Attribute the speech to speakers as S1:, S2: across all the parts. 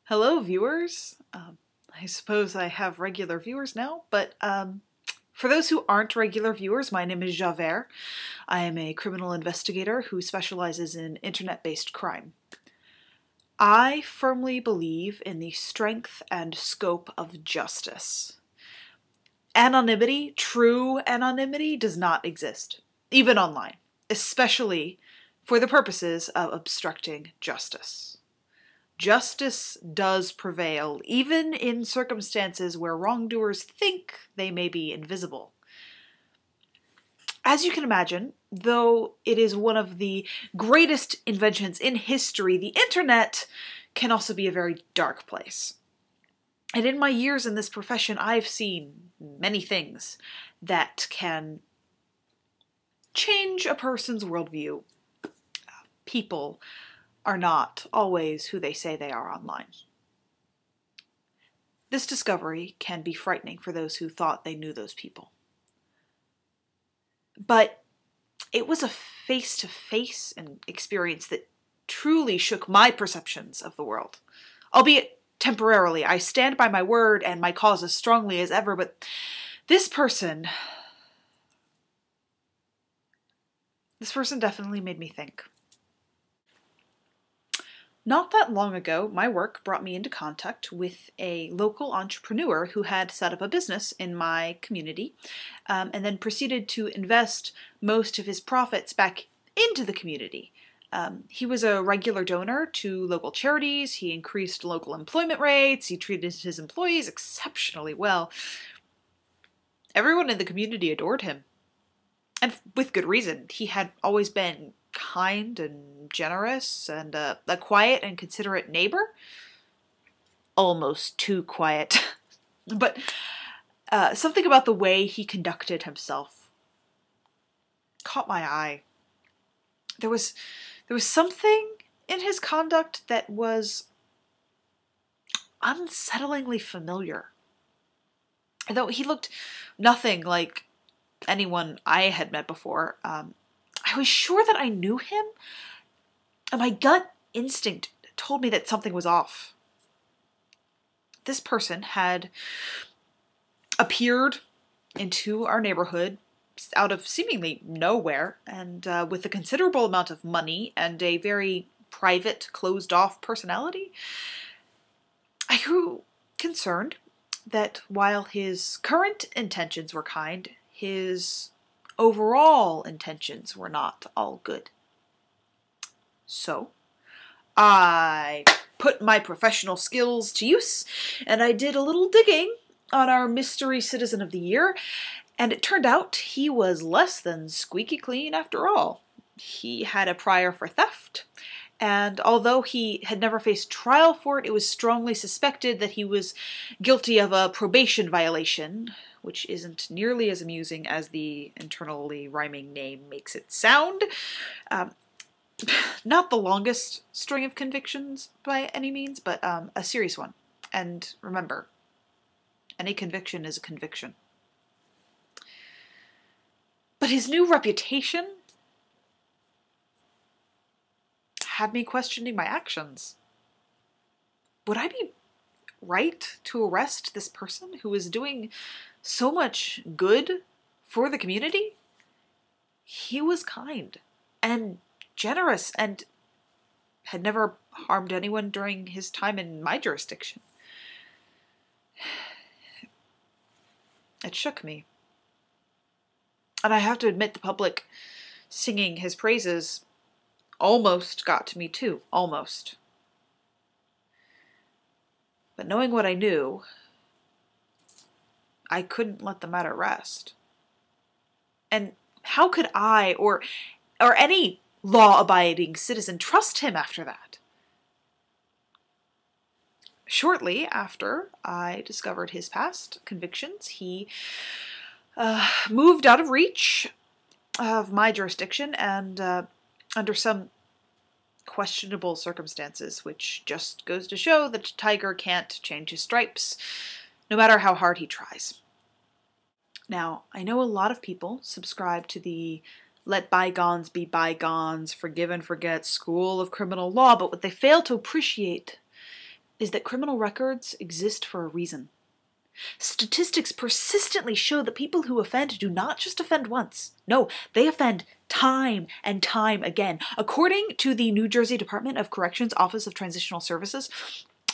S1: Hello, viewers. I suppose I have regular viewers now, but for those who aren't regular viewers, my name is Javert. I am a criminal investigator who specializes in internet-based crime. I firmly believe in the strength and scope of justice. Anonymity, true anonymity, does not exist, even online, especially for the purposes of obstructing justice. Justice does prevail, even in circumstances where wrongdoers think they may be invisible. As you can imagine, though it is one of the greatest inventions in history, the internet can also be a very dark place. And in my years in this profession, I've seen many things that can change a person's worldview. People are not always who they say they are online. This discovery can be frightening for those who thought they knew those people. But it was a face-to-face experience that truly shook my perceptions of the world. Albeit temporarily, I stand by my word and my cause as strongly as ever, but this person definitely made me think. Not that long ago, my work brought me into contact with a local entrepreneur who had set up a business in my community, and then proceeded to invest most of his profits back into the community. He was a regular donor to local charities, he increased local employment rates, he treated his employees exceptionally well. Everyone in the community adored him. And with good reason. He had always been kind and generous and a quiet and considerate neighbor. Almost too quiet. But something about the way he conducted himself caught my eye. There was something in his conduct that was unsettlingly familiar. Though he looked nothing like anyone I had met before, I was sure that I knew him, and my gut instinct told me that something was off. This person had appeared into our neighborhood out of seemingly nowhere, and with a considerable amount of money and a very private, closed-off personality. I grew concerned that while his current intentions were kind, his overall intentions were not all good. So, I put my professional skills to use, and I did a little digging on our Mystery Citizen of the Year, and it turned out he was less than squeaky clean after all. He had a prior for theft, and although he had never faced trial for it, it was strongly suspected that he was guilty of a probation violation, which isn't nearly as amusing as the internally rhyming name makes it sound. Not the longest string of convictions by any means, but a serious one. And remember, any conviction is a conviction. But his new reputation had me questioning my actions. Would I be right to arrest this person who was doing so much good for the community? He was kind and generous and had never harmed anyone during his time in my jurisdiction. It shook me. And I have to admit, the public singing his praises almost got to me too. Almost. But knowing what I knew, I couldn't let the matter rest. And how could I, or any law-abiding citizen, trust him after that? Shortly after I discovered his past convictions, he moved out of reach of my jurisdiction and under some questionable circumstances, which just goes to show that a tiger can't change his stripes, no matter how hard he tries. Now, I know a lot of people subscribe to the let bygones be bygones, forgive and forget school of criminal law, but what they fail to appreciate is that criminal records exist for a reason. Statistics persistently show that people who offend do not just offend once. No, they offend time and time again. According to the New Jersey Department of Corrections Office of Transitional Services,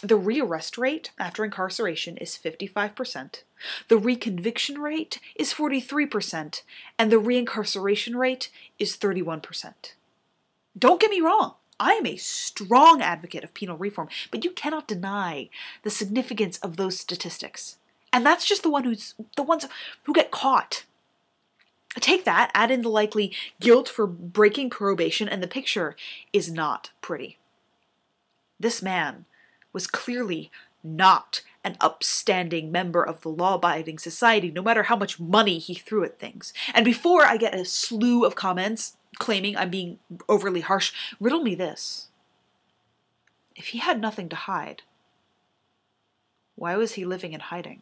S1: the rearrest rate after incarceration is 55%, the reconviction rate is 43%, and the reincarceration rate is 31%. Don't get me wrong, I am a strong advocate of penal reform, but you cannot deny the significance of those statistics. And that's just the ones who get caught. Take that, add in the likely guilt for breaking probation, and the picture is not pretty. This man was clearly not an upstanding member of the law-abiding society, no matter how much money he threw at things. And before I get a slew of comments claiming I'm being overly harsh, riddle me this. If he had nothing to hide, why was he living in hiding?